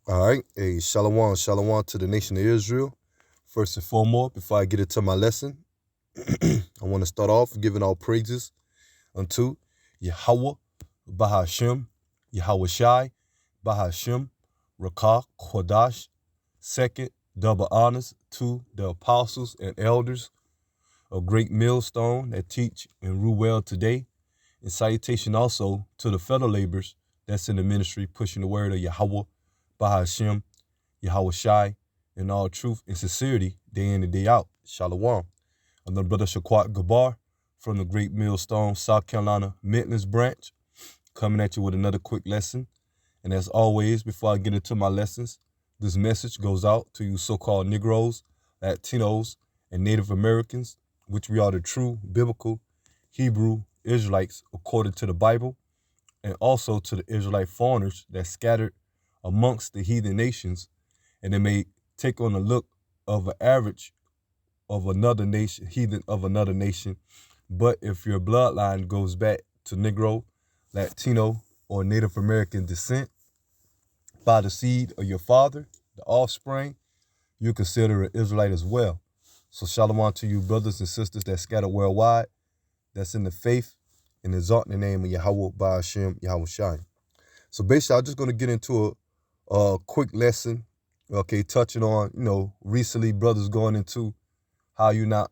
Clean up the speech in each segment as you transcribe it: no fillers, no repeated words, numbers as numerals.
All right. Hey, shalom, shalom to the nation of Israel. First and foremost, before I get into my lesson, I want to start off giving all praises unto Yahweh, Bahashem, Yahweh Shai, Bahashem, Rakah, Kodash. Second, double honors to the apostles and elders, a great millstone that teach and rule well today. And salutation also to the fellow laborers that's in the ministry pushing the word of Yahweh, Bahashem, Yahweh Shai, in all truth and sincerity, day in and day out. Shalom. I'm the brother Shaquat Gabar from the Great Millstone, South Carolina Midlands branch, coming at you with another quick lesson. And as always, before I get into my lessons, this message goes out to you so-called Negroes, Latinos, and Native Americans, which we are the true biblical Hebrew Israelites according to the Bible, and also to the Israelite foreigners that scattered amongst the heathen nations, and they may take on the look of an average of another nation, heathen of another nation. But if your bloodline goes back to Negro, Latino, or Native American descent by the seed of your father, the offspring, you're considered an Israelite as well. So shalom to you brothers and sisters that scatter worldwide, that's in the faith, and exalt the name of Yahweh Ba'ashem, Yahweh Shai. So basically, I'm just going to get into a quick lesson, okay, touching on, recently brothers going into how you now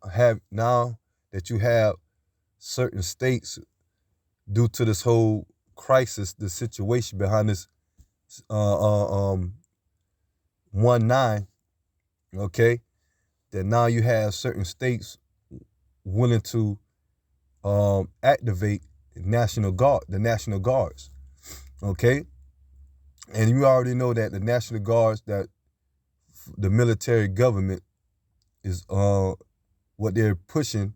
that you have certain states due to this whole crisis, the situation behind this 1-9, okay, that now you have certain states willing to activate the National Guards, okay? And you already know that the National Guards, that the military government is what they're pushing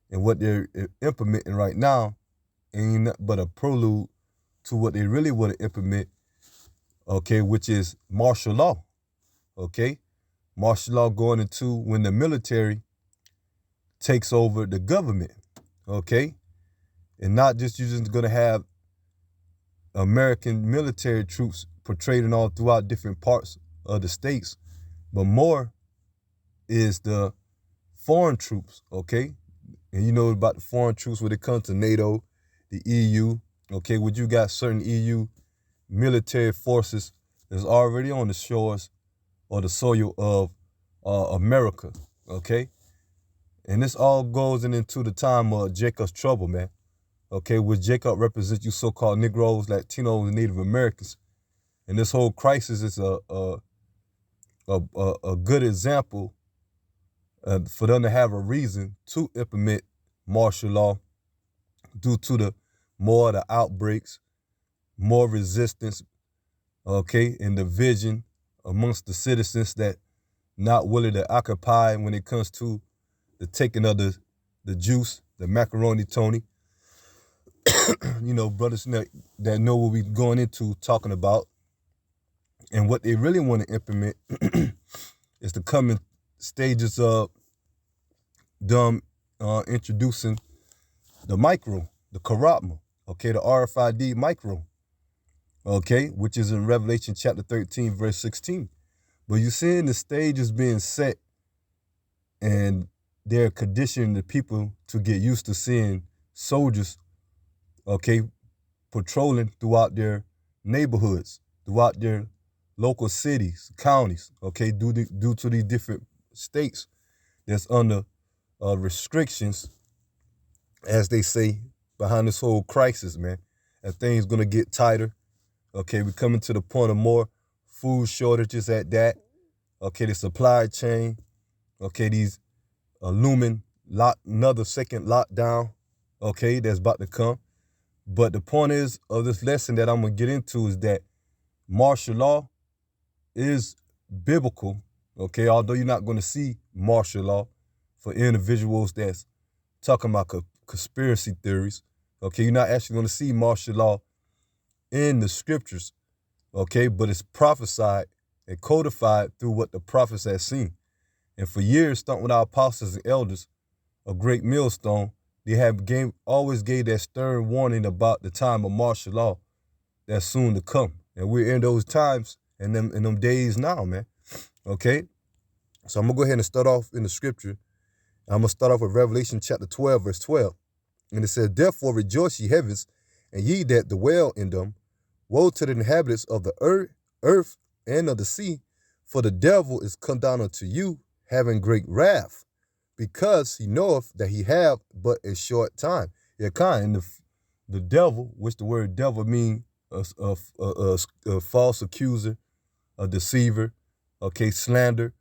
and what they're implementing right now ain't nothing but a prelude to what they really want to implement, okay, which is martial law, okay? Martial law going into when the military takes over the government, okay? And not just you're just going to have American military troops portrayed all throughout different parts of the states, but more is the foreign troops, okay? And you know about the foreign troops when it comes to NATO, the EU, okay? When you got certain EU military forces that's already on the shores or the soil of America, okay? And this all goes into the time of Jacob's trouble, man. Okay, which Jacob represents you so-called Negroes, Latinos, and Native Americans. And this whole crisis is a good example for them to have a reason to implement martial law due to the more of the outbreaks, more resistance, okay, and division amongst the citizens that not willing to occupy when it comes to the taking of the juice, the macaroni Tony. Brothers that know what we're going into talking about. And what they really want to implement is the coming stages of them introducing the micro, the Karatma, okay, the RFID micro, okay, which is in Revelation chapter 13, verse 16. But you're seeing the stage is being set, and they're conditioning the people to get used to seeing soldiers, okay, patrolling throughout their neighborhoods, throughout their local cities, counties, okay, due to these different states that's under restrictions, as they say, behind this whole crisis, man. And things gonna get tighter. Okay, we're coming to the point of more food shortages at that. Okay, the supply chain. Okay, these looming another second lockdown. Okay, that's about to come. But the point is of this lesson that I'm gonna get into is that martial law is biblical, okay? Although you're not gonna see martial law for individuals that's talking about conspiracy theories, okay? You're not actually gonna see martial law in the scriptures, okay? But it's prophesied and codified through what the prophets have seen. And for years, starting with our apostles and elders, a great millstone, they have always gave that stern warning about the time of martial law that's soon to come. And we're in those times in them days now, man. Okay? So I'm going to go ahead and start off in the scripture. I'm going to start off with Revelation chapter 12, verse 12. And it says, therefore rejoice, ye heavens, and ye that dwell in them. Woe to the inhabitants of the earth and of the sea, for the devil is come down unto you, having great wrath, because he knoweth that he have but a short time. Yeah, kind. And the devil, which the word devil means a false accuser, a deceiver, okay, slander,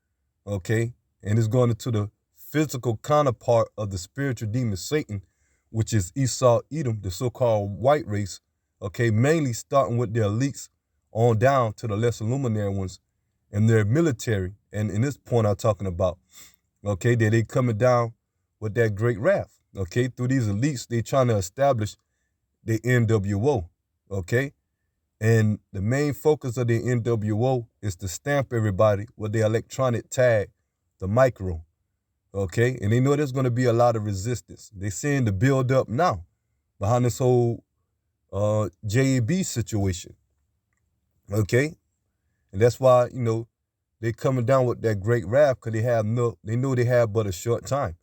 okay, and it's going into the physical counterpart of the spiritual demon Satan, which is Esau, Edom, the so-called white race, okay, mainly starting with the elites on down to the lesser luminary ones and their military. And in this point I'm talking about, okay, that they coming down with that great wrath, okay, through these elites, they trying to establish the NWO, okay, and the main focus of the NWO is to stamp everybody with their electronic tag, the micro, okay, and they know there's going to be a lot of resistance. They're seeing the build up now behind this whole JAB situation, okay, and that's why, you know, they coming down with that great wrath because they know they have but a short time,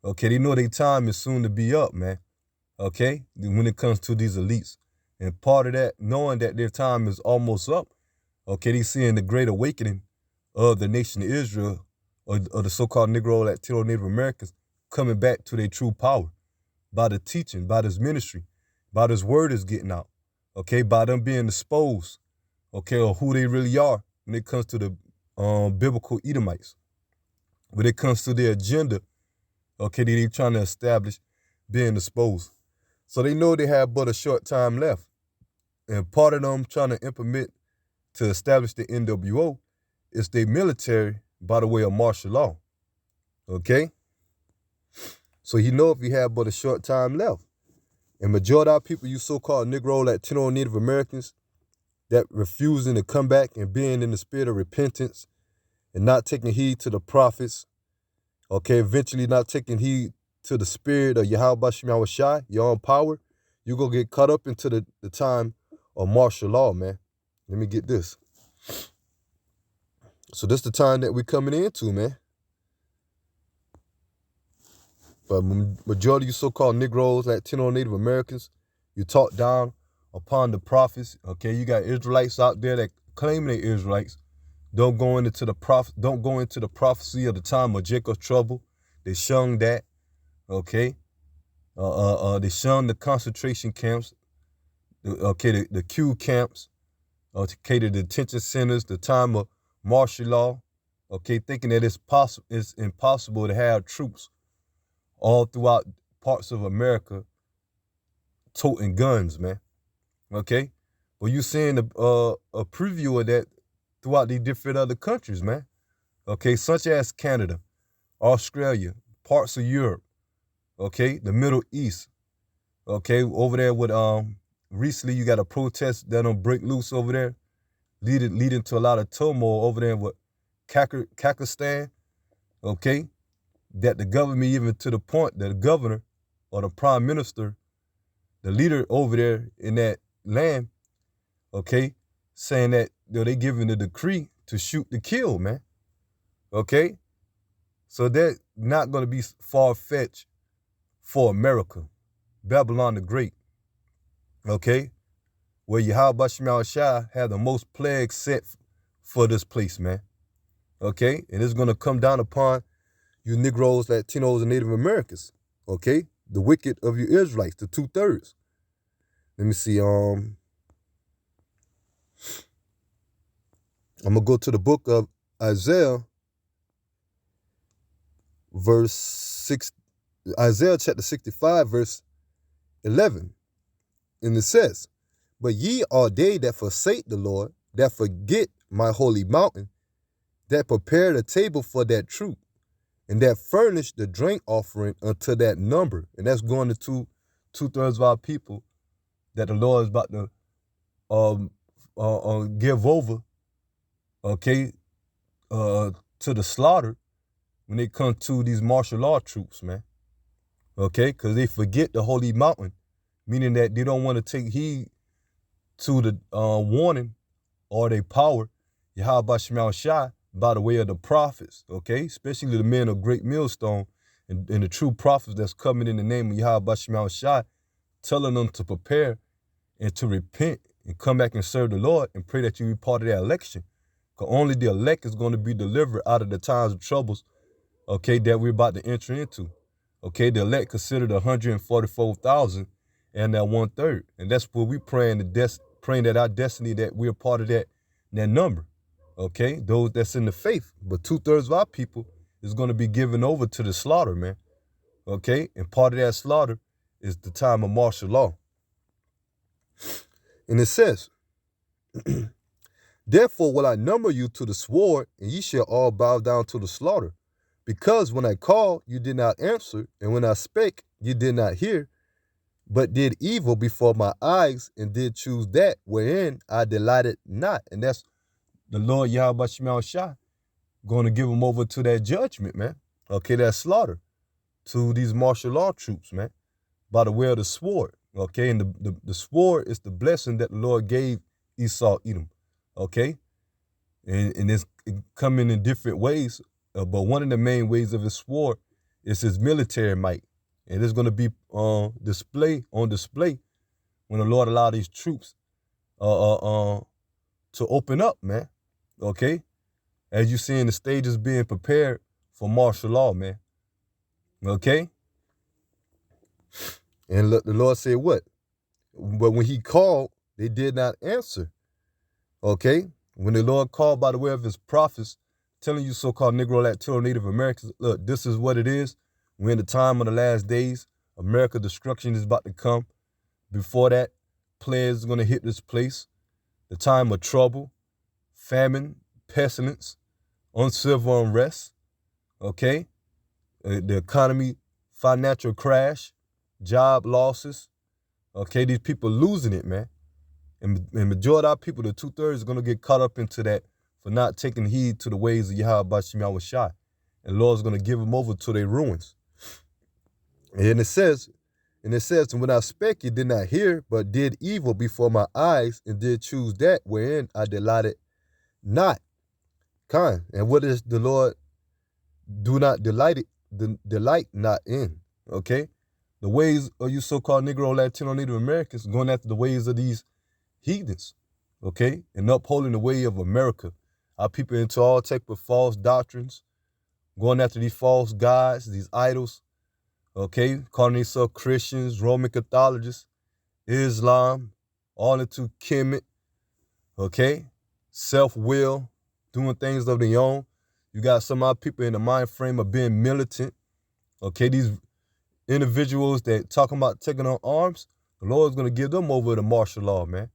okay, they know their time is soon to be up, man, okay, when it comes to these elites, and part of that, knowing that their time is almost up, okay, they seeing the great awakening of the nation of Israel, or the so-called Negro, Latino, Native Americans coming back to their true power by the teaching, by this ministry, by this word is getting out, okay, by them being exposed, okay, of who they really are when it comes to the biblical Edomites, when it comes to their agenda, okay, that they trying to establish being exposed. So they know they have but a short time left. And part of them trying to implement to establish the NWO is their military by the way of martial law, okay? So you know if you have but a short time left. And majority of people, you so-called Negro, Latino, Native Americans, that refusing to come back and being in the spirit of repentance and not taking heed to the prophets, okay, eventually not taking heed to the spirit of Yahweh Shem Shai, your own power, you're going to get caught up into the time of martial law, man. Let me get this. So this the time that we're coming into, man. But majority of you so-called Negroes, Latino, Native Americans, you talk down upon the prophets, okay? You got Israelites out there that claim they're Israelites, don't go into the prophecy of the time of Jacob's trouble. They shun that, okay? They shun the concentration camps, okay, the Q camps, okay, the detention centers, the time of martial law, okay, thinking that it's impossible to have troops all throughout parts of America toting guns, man, okay? Well, you seeing a preview of that throughout the different other countries, man, okay, such as Canada, Australia, parts of Europe, okay, the Middle East, okay, over there with, recently you got a protest that'll break loose over there, leading to a lot of turmoil over there with Kakistan, okay, that the government, even to the point that the governor or the prime minister, the leader over there in that land, okay, saying that they giving the decree to shoot to kill, man, okay? So that's not going to be far-fetched for America, Babylon the Great, okay, where Yahweh Shem Shai had the most plagues set for this place, man, okay? And it's going to come down upon you Negroes, Latinos, and Native Americans, okay? The wicked of you Israelites, the 2/3. Let me see, I'm going to go to the book of Isaiah, Isaiah chapter 65, verse 11. And it says, but ye are they that forsake the Lord, that forget my holy mountain, that prepare the table for that troop, and that furnish the drink offering unto that number. And that's going to 2/3 of our people that the Lord is about to give over, okay, to the slaughter when they come to these martial law troops, man, okay, because they forget the holy mountain, meaning that they don't want to take heed to the warning or their power Yahweh Shema Shai by the way of the prophets, okay? Especially the men of great millstone and the true prophets that's coming in the name of Yahweh Shema Shai, telling them to prepare and to repent and come back and serve the Lord and pray that you be part of that election. Because only the elect is going to be delivered out of the times of troubles, okay, that we're about to enter into. Okay, the elect considered 144,000 and that 1/3. And that's what we praying that our destiny, that we're part of that number. Okay, those that's in the faith. But 2/3 of our people is going to be given over to the slaughter, man. Okay, and part of that slaughter is the time of martial law. And it says, therefore will I number you to the sword, and ye shall all bow down to the slaughter. Because when I called, you did not answer, and when I spake, you did not hear, but did evil before my eyes, and did choose that wherein I delighted not. And that's the Lord Yahweh Shema Shai going to give them over to that judgment, man. Okay, that slaughter to these martial law troops, man, by the way of the sword. Okay, and the sword is the blessing that the Lord gave Esau, Edom. Okay, and it's coming in different ways, but one of the main ways of his sword is his military might, and it's going to be on display when the Lord allow these troops to open up, man. Okay, as you seeing the stages being prepared for martial law, man. Okay, and look, the Lord said what? But when he called, they did not answer. Okay, when the Lord called by the way of his prophets, telling you so-called Negro, Latino, Native Americans, look, this is what it is. We're in the time of the last days. America destruction is about to come. Before that, plagues is going to hit this place. The time of trouble, famine, pestilence, uncivil unrest, okay? The economy, financial crash, job losses, okay? These people losing it, man. And majority of our people, the 2/3, is going to get caught up into that for not taking heed to the ways of Yahweh Shema Shai. And the Lord's going to give them over to their ruins. And it says, and when I spake, you did not hear, but did evil before my eyes, and did choose that wherein I delighted not. Kind. And what is the Lord do not delight not in? Okay? The ways of you so-called Negro, Latino, Native Americans going after the ways of these heathens, okay, and upholding the way of America. Our people into all type of false doctrines, going after these false gods, these idols, okay, calling themselves Christians, Roman Catholics, Islam, all into Kemet, okay, self-will, doing things of their own. You got some of our people in the mind frame of being militant, okay, these individuals that talking about taking on arms, the Lord's going to give them over to martial law, man.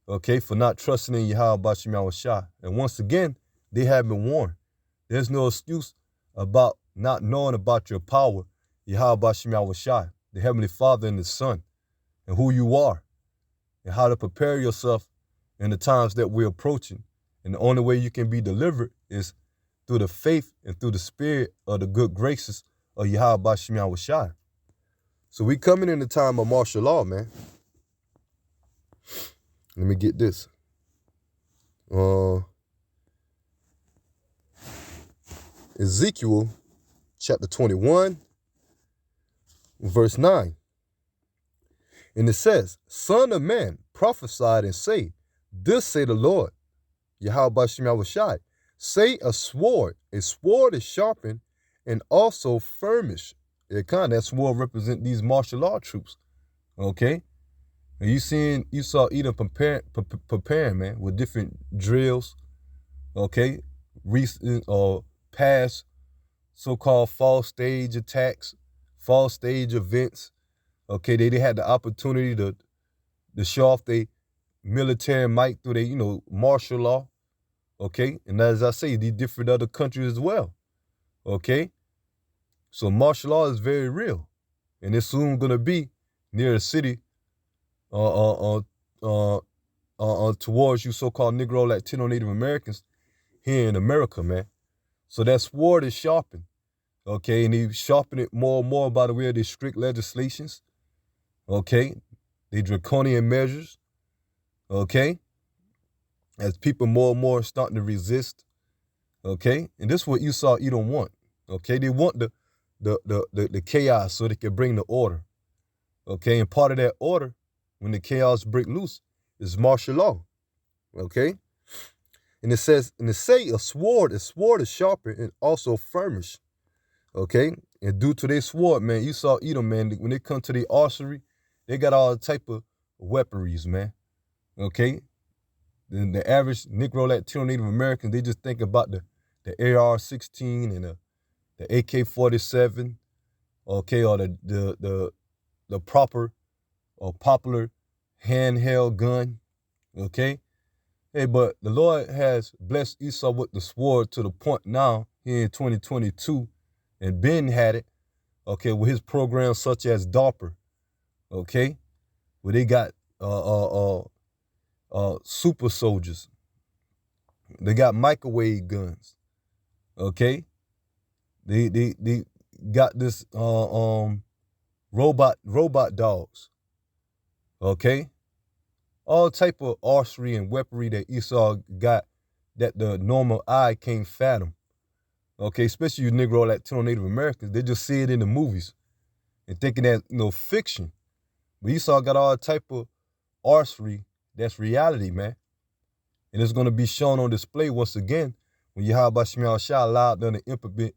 Okay, for not trusting in Yahweh Shema Shai. And once again, they have been warned. There's no excuse about not knowing about your power, Yahweh Shema Shai, the Heavenly Father and the Son, and who you are, and how to prepare yourself in the times that we're approaching. And the only way you can be delivered is through the faith and through the spirit of the good graces of Yahweh Shema Shai. So we coming in the time of martial law, man. Let me get this. Ezekiel Chapter 21, verse 9. And it says, Son of man, prophesy and say, Thus say the Lord, Yahweh Shema Shai, say a sword is sharpened and also furnished. That sword represent these martial law troops. Okay? And you saw Edom preparing, man, with different drills, okay, recent or past so-called false stage attacks, false stage events. Okay, they had the opportunity to show off their military might through their, martial law. Okay, and as I say, these different other countries as well. Okay, so martial law is very real, and it's soon gonna be near a city towards you so-called Negro, Latino, Native Americans here in America, man. So that sword is sharpened, okay, and he sharpened it more and more by the way of these strict legislations, okay, the draconian measures, okay, as people more and more starting to resist. Okay, and this is what Esau Edom want. Okay, they want the chaos so they can bring the order. Okay, and part of that order, when the chaos break loose, is martial law. Okay, and it says, and it say a sword is sharper and also furnished. Okay, and due to their sword, man, Esau Edom, man, when they come to the archery, they got all type of weaponries, man. Okay, the average Negro Latino Native American, they just think about the AR-16 and the AK-47, okay, or the proper or popular handheld gun, okay. Hey, but the Lord has blessed Esau with the sword to the point now here in 2022, and Ben had it, okay, with his programs such as DARPA, okay, where they got super soldiers. They got microwave guns, okay. They got this robot dogs, okay. All type of archery and weaponry that Esau got that the normal eye can't fathom. Okay, especially you Negro Latino Native Americans, they just see it in the movies and thinking that, fiction. But Esau got all type of archery that's reality, man. And it's going to be shown on display once again when Yahweh Shema Shah allowed them to implement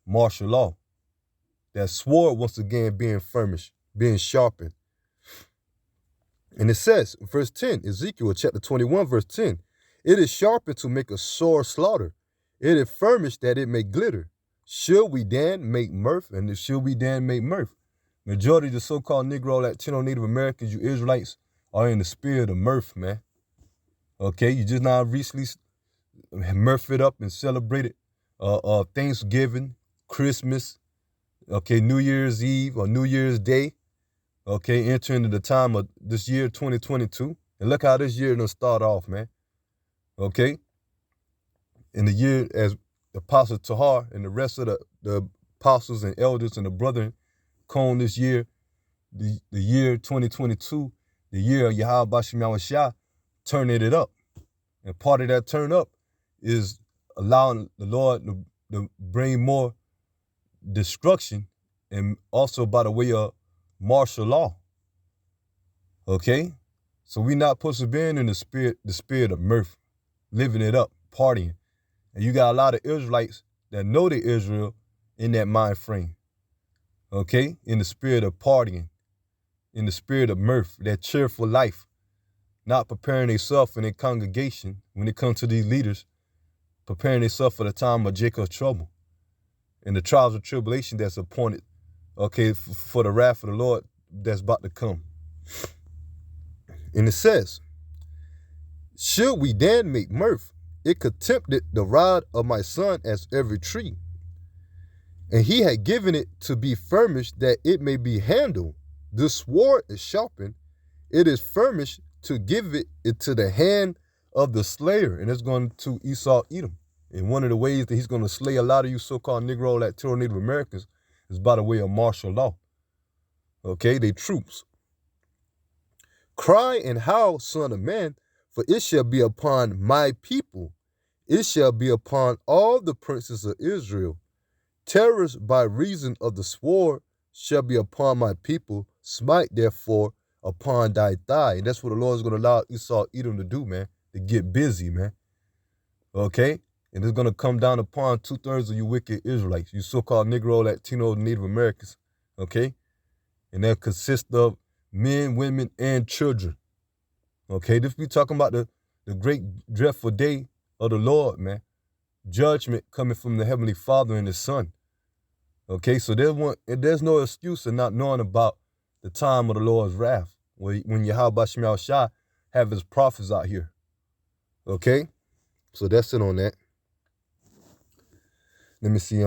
martial law. That sword once again being furnished, being sharpened. And it says, verse 10, Ezekiel Chapter 21, verse 10, it is sharpened to make a sore slaughter. It is furnished that it may glitter. Should we then make mirth? And should we then make mirth? Majority of the so-called Negro, Latino, Native Americans, you Israelites, are in the spirit of mirth, man. Okay, you just now recently mirth it up and celebrated Thanksgiving, Christmas, okay, New Year's Eve or New Year's Day. Okay, entering into the time of this year, 2022. And look how this year done start off, man. Okay? In the year, as Apostle Tahar and the rest of the apostles and elders and the brethren cone this year, the year 2022, the year of Yahweh Bashim Yahushua, turning it up. And part of that turn up is allowing the Lord to bring more destruction, and also by the way of martial law. Okay, so we not supposed to be in the spirit of mirth, living it up, partying. And you got a lot of Israelites that know they Israel in that mind frame. Okay, in the spirit of partying, in the spirit of mirth, that cheerful life, not preparing themselves in their congregation when it comes to these leaders, preparing themselves for the time of Jacob's trouble and the trials of tribulation that's appointed, okay, for the wrath of the Lord that's about to come. And it says, should we then make mirth? It contempted the rod of my son as every tree. And he had given it to be furnished that it may be handled. The sword is sharpened. It is furnished to give it into the hand of the slayer. And it's going to Esau Edom. And one of the ways that he's going to slay a lot of you so-called Negro, Latino, Native Americans is by the way of martial law. Okay, they troops. Cry and howl, son of man, for it shall be upon my people. It shall be upon all the princes of Israel. Terrors by reason of the sword shall be upon my people. Smite therefore upon thy thigh. And that's what the Lord is going to allow Esau Edom to do, man, to get busy, man. Okay? And it's going to come down upon 2/3 of you wicked Israelites, you so-called Negro, Latino, Native Americans. Okay? And that consists of men, women, and children. Okay, this we talking about the great dreadful day of the Lord, man. Judgment coming from the Heavenly Father and His Son. Okay, so there's no excuse of not knowing about the time of the Lord's wrath when Yahweh Shema Shah have His prophets out here. Okay, so that's it on that. Let me see,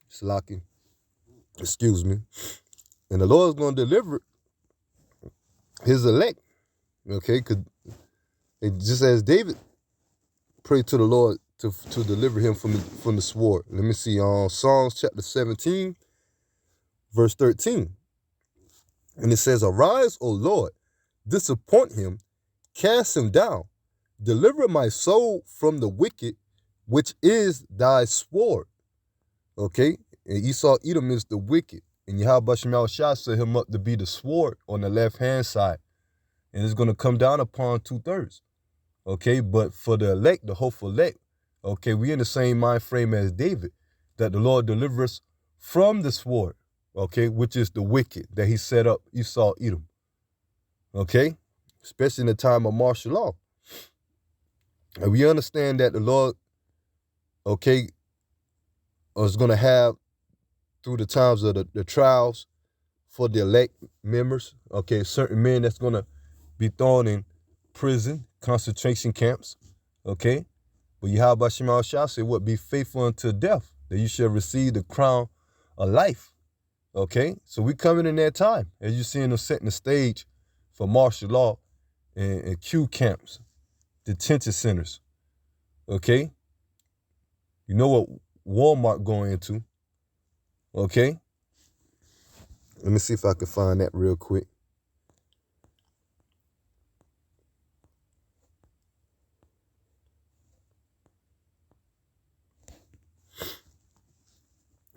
Slaki. Excuse me. And the Lord's going to deliver His elect. Okay, because just as David prayed to the Lord to deliver him from the sword. Let me see, Psalms chapter 17, verse 13. And it says, arise, O Lord, disappoint him, cast him down. Deliver my soul from the wicked, which is thy sword. Okay? And Esau Edom is the wicked. And Yahweh Shema Shah set him up to be the sword on the left-hand side. And it's going to come down upon 2/3. Okay? But for the elect, the hopeful elect, okay, we in the same mind frame as David, that the Lord deliver us from the sword, okay, which is the wicked that he set up Esau Edom. Okay? Especially in the time of martial law. And we understand that the Lord, okay, is going to have, through the times of the trials for the elect members, okay, certain men that's going to be thrown in prison, concentration camps, okay? But Yahweh Shema Shah said, what, be faithful unto death, that you shall receive the crown of life, okay? So we coming in that time, as you're seeing them setting the stage for martial law and Q camps, detention centers, okay? You know what Walmart going into, okay? Let me see if I can find that real quick.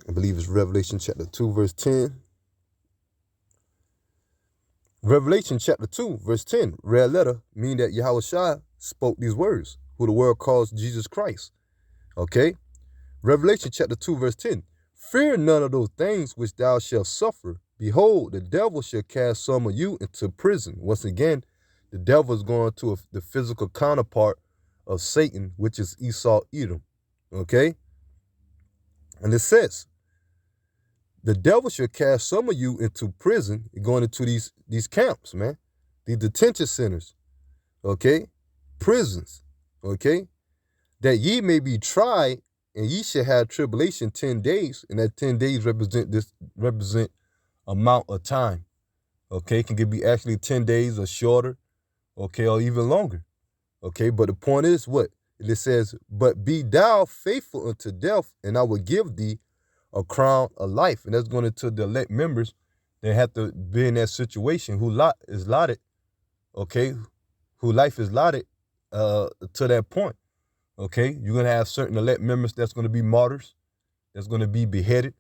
I believe it's Revelation chapter 2, verse 10. Revelation chapter 2, verse 10, red letter, meaning that Yahweh Shai spoke these words, who the world calls Jesus Christ. Okay? Revelation chapter 2, verse 10. Fear none of those things which thou shalt suffer. Behold, the devil shall cast some of you into prison. Once again, the devil is going to the physical counterpart of Satan, which is Esau Edom. Okay? And it says, the devil shall cast some of you into prison, going into these camps, man. These detention centers, okay? Prisons, okay? That ye may be tried, and ye shall have tribulation 10 days, and that 10 days represent amount of time, okay? It can be actually 10 days or shorter, okay, or even longer, okay? But the point is what? It says, but be thou faithful unto death, and I will give thee a crown of life. And that's going into the elect members that have to be in that situation who is allotted, okay, who life is allotted to that point, okay? You're going to have certain elect members that's going to be martyrs, that's going to be beheaded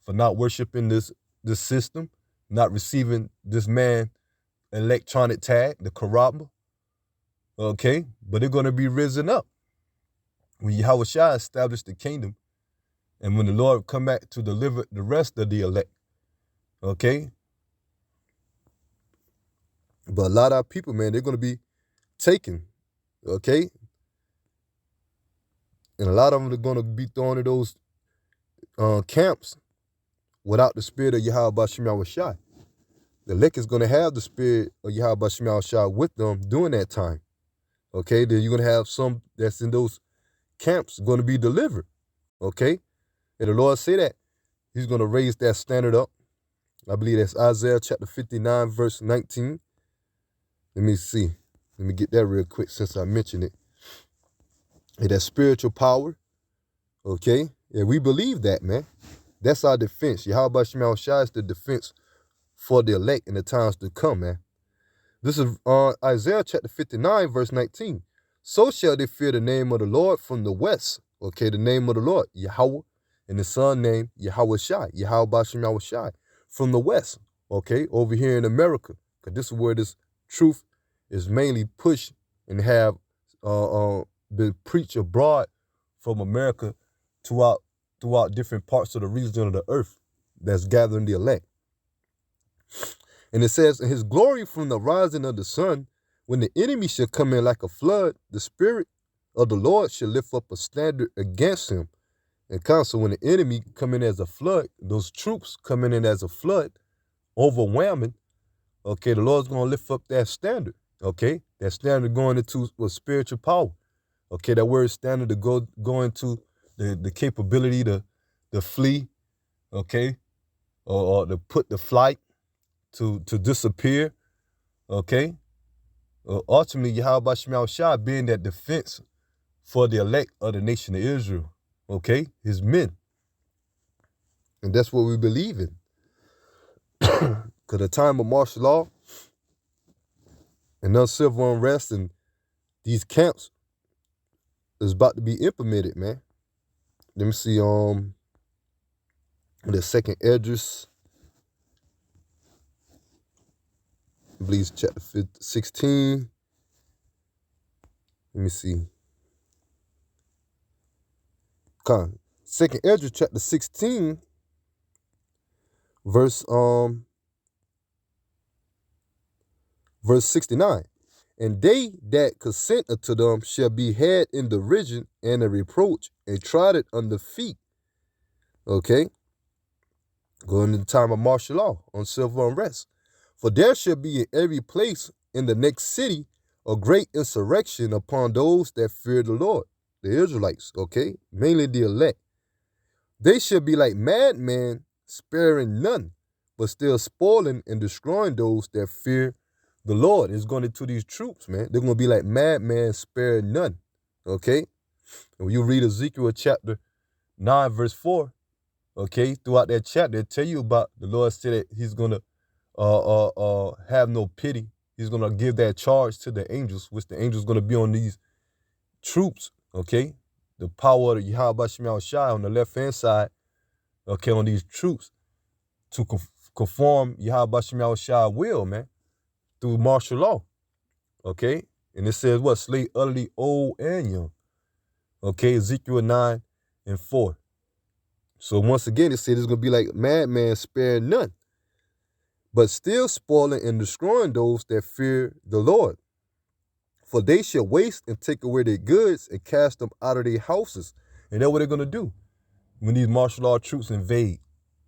for not worshiping this system, not receiving this man electronic tag, the Karabba, okay? But they're going to be risen up when Yahweh Shai established the kingdom, and when the Lord come back to deliver the rest of the elect, okay? But a lot of people, man, they're going to be taken, okay? And a lot of them are going to be thrown in those camps without the spirit of Yahweh Shema Shai. The elect is going to have the spirit of Yahweh Shema Shai with them during that time, okay? Then you're going to have some that's in those camps going to be delivered, okay? And the Lord say that he's going to raise that standard up. I believe that's Isaiah chapter 59, verse 19. Let me see. Let me get that real quick since I mentioned it. And that spiritual power, okay? Yeah, we believe that, man. That's our defense. Yahweh Shema Shai is the defense for the elect in the times to come, man. This is Isaiah chapter 59, verse 19. So shall they fear the name of the Lord from the west. Okay, the name of the Lord, Yahweh, and the son name, Yahweh Shai, Yahweh Shema Shai, from the west, okay, over here in America, because this is where this truth is mainly pushed and have been preached abroad from America throughout different parts of the region of the earth that's gathering the elect. And it says, in his glory from the rising of the sun, when the enemy shall come in like a flood, the spirit of the Lord shall lift up a standard against him. And so when the enemy come in as a flood, those troops coming in as a flood, overwhelming, okay, the Lord's going to lift up that standard, okay? That standard going into spiritual power. Okay, that word standard to go into the capability to flee, okay, or to put the flight, to disappear, okay? Ultimately, Yahweh Shema Shai being that defense for the elect of the nation of Israel, okay, his men. And that's what we believe in. Because the time of martial law, And now civil unrest and these camps is about to be implemented, man. Let me see, the second Esdras, I believe it's chapter 16. Let me see. Second Esdras chapter 16, verse 69. And they that consent unto them shall be had in derision and a reproach and trodden under feet. Okay? Going into the time of martial law on civil unrest. For there shall be in every place in the next city a great insurrection upon those that fear the Lord, the Israelites, okay? Mainly the elect. They shall be like madmen, sparing none, but still spoiling and destroying those that fear the Lord. It's going into these troops, man. They're going to be like madmen, sparing none, okay? And when you read Ezekiel Chapter 9, verse 4, okay, throughout that chapter, they tell you about the Lord said that he's going to have no pity. He's going to give that charge to the angels, which the angels going to be on these troops, okay? The power of Yahweh Shemel Shai on the left-hand side, okay, on these troops to conform Yahweh Shemel Shai will, man, through martial law, okay? And it says what? Slay utterly old and young, okay? Ezekiel 9 and 4. So once again, it said it's going to be like madman, sparing none, but still spoiling and destroying those that fear the Lord. For they shall waste and take away their goods and cast them out of their houses. And that's what they're going to do when these martial law troops invade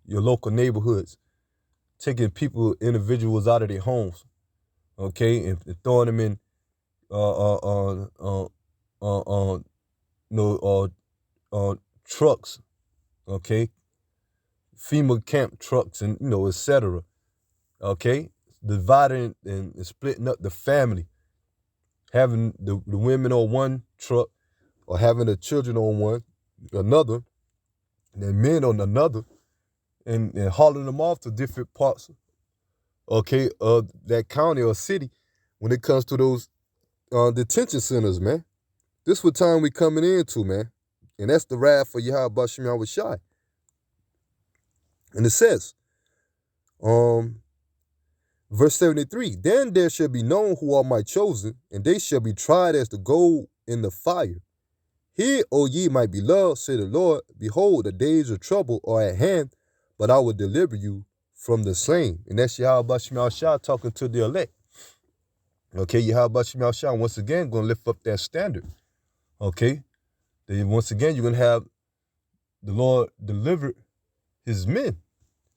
your local neighborhoods, taking people, individuals out of their homes, okay, and throwing them in trucks, okay, FEMA camp trucks, and etc. Okay, dividing and splitting up the family, having the women on one truck or having the children on another, and the men on another, and hauling them off to different parts, okay, of that county or city when it comes to those detention centers, man. This is what time we coming into, man. And that's the wrath for Yahweh Shem Yahweh Shai. And it says, verse 73, then there shall be known who are my chosen, and they shall be tried as the gold in the fire. Hear, O ye my beloved, say the Lord, behold, the days of trouble are at hand, but I will deliver you from the same. And that's Yahweh Shem Shai talking to the elect. Okay, Yahweh Shem Shai once again going to lift up that standard. Okay, then once again you're going to have the Lord deliver his men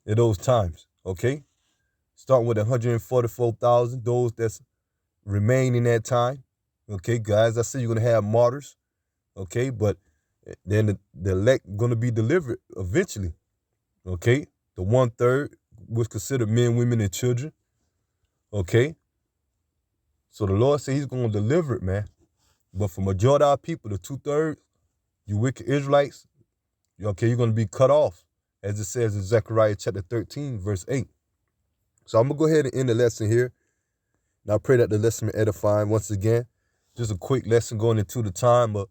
at those times. Okay, starting with 144,000, those that's remain in that time. Okay, guys, I said you're going to have martyrs. Okay, but then the elect going to be delivered eventually. Okay, the 1/3 was considered men, women, and children. Okay, so the Lord said he's going to deliver it, man. But for majority of our people, the 2/3, you wicked Israelites, okay, you're going to be cut off, as it says in Zechariah chapter 13, verse 8. So I'm going to go ahead and end the lesson here. And I pray that the lesson be edifying. Once again, just a quick lesson going into the time of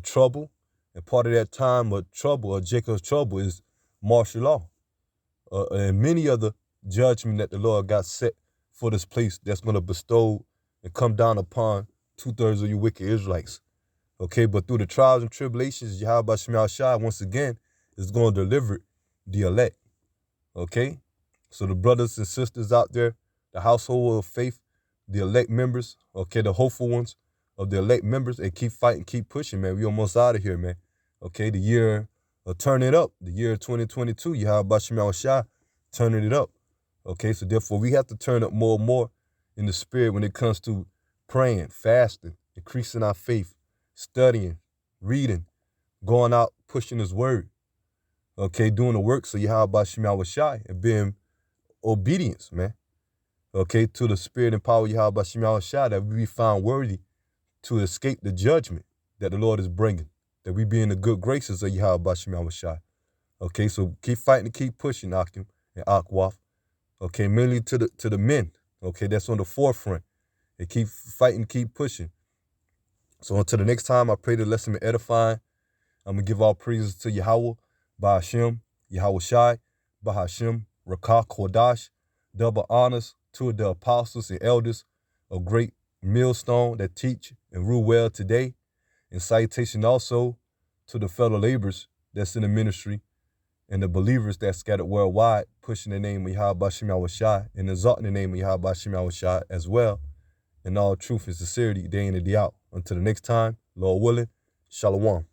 trouble. And part of that time of trouble, or Jacob's trouble, is martial law. And many other judgment that the Lord got set for this place that's going to bestow and come down upon 2/3 of you wicked Israelites. Okay, but through the trials and tribulations, Yahweh Shem Shai, once again, is going to deliver the elect. Okay, so the brothers and sisters out there, the household of faith, the elect members, okay, the hopeful ones of the elect members, and keep fighting, keep pushing, man. We almost out of here, man. Okay, the year of turning it up, the year 2022, Yahweh Shem Shai, turning it up. Okay, so therefore we have to turn up more and more in the spirit when it comes to praying, fasting, increasing our faith, studying, reading, going out, pushing his word. Okay, doing the works of Yahweh Shem Shai and being obedience, man. Okay, to the spirit and power of Yahweh Shem Shai, that we be found worthy to escape the judgment that the Lord is bringing, that we be in the good graces of Yahweh Shem Shai. Okay, so keep fighting and keep pushing, Akim and Akwaf. Okay, mainly to the men. Okay, that's on the forefront. And keep fighting, keep pushing. So until the next time, I pray the lesson be edifying. I'm going to give all praises to Yahweh, Ba'ashem, Yahweh Shai, Bahashem, Rakah, Kodash. Double honors to the apostles and elders, a great millstone that teach and rule well today. And citation also to the fellow laborers that's in the ministry and the believers that scattered worldwide, pushing the name of Yahweh Ba'ashem Yahweh Shai and exalting the name of Yahweh Ba'ashem Yahweh Shai as well. In all truth and sincerity, day in and day out. Until the next time, Lord willing, Shalom.